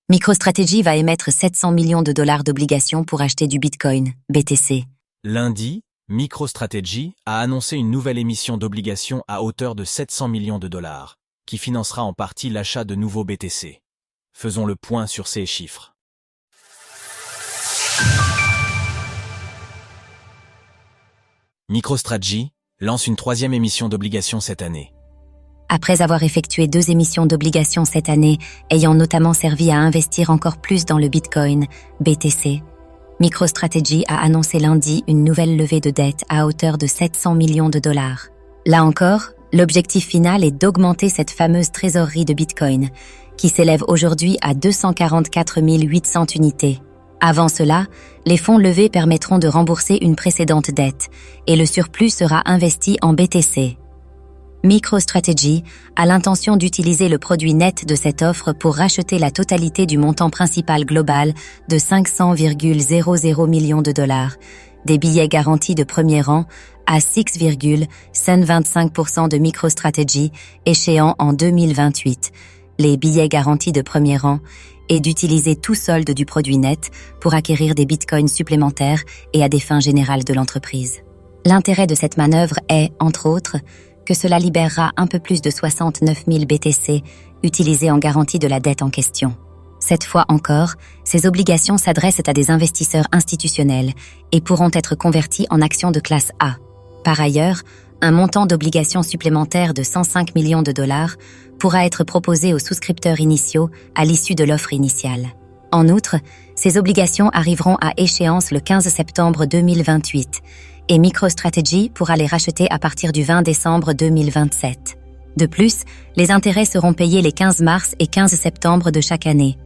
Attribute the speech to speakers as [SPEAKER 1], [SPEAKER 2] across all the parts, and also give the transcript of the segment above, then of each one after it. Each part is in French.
[SPEAKER 1] MicroStrategy va émettre 700 millions de dollars d'obligations pour acheter du Bitcoin, BTC.
[SPEAKER 2] Lundi, MicroStrategy a annoncé une nouvelle émission d'obligations à hauteur de 700 millions de dollars, qui financera en partie l'achat de nouveaux BTC. Faisons le point sur ces chiffres. MicroStrategy lance une troisième émission d'obligations cette année.
[SPEAKER 1] Après avoir effectué 2 émissions d'obligations cette année, ayant notamment servi à investir encore plus dans le Bitcoin, BTC, MicroStrategy a annoncé lundi une nouvelle levée de dette à hauteur de 700 millions de dollars. Là encore, l'objectif final est d'augmenter cette fameuse trésorerie de Bitcoin, qui s'élève aujourd'hui à 244 800 unités. Avant cela, les fonds levés permettront de rembourser une précédente dette, et le surplus sera investi en BTC. MicroStrategy a l'intention d'utiliser le produit net de cette offre pour racheter la totalité du montant principal global de 500,00 millions de dollars, des billets garantis de premier rang à 6,125% de MicroStrategy échéant en 2028, les billets garantis de premier rang, et d'utiliser tout solde du produit net pour acquérir des bitcoins supplémentaires et à des fins générales de l'entreprise. L'intérêt de cette manœuvre est, entre autres, que cela libérera un peu plus de 69 000 BTC utilisés en garantie de la dette en question. Cette fois encore, ces obligations s'adressent à des investisseurs institutionnels et pourront être converties en actions de classe A. Par ailleurs, un montant d'obligations supplémentaires de 105 millions de dollars pourra être proposé aux souscripteurs initiaux à l'issue de l'offre initiale. En outre, ces obligations arriveront à échéance le 15 septembre 2028 et MicroStrategy pourra les racheter à partir du 20 décembre 2027. De plus, les intérêts seront payés les 15 mars et 15 septembre de chaque année.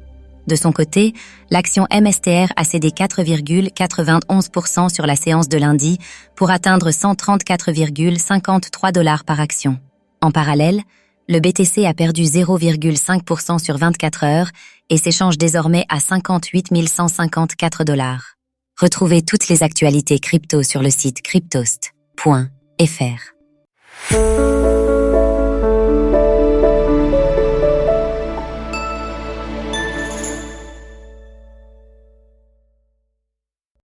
[SPEAKER 1] De son côté, l'action MSTR a cédé 4,91% sur la séance de lundi pour atteindre 134,53 dollars par action. En parallèle, le BTC a perdu 0,5% sur 24 heures et s'échange désormais à 58 154 dollars. Retrouvez toutes les actualités crypto sur le site cryptost.fr.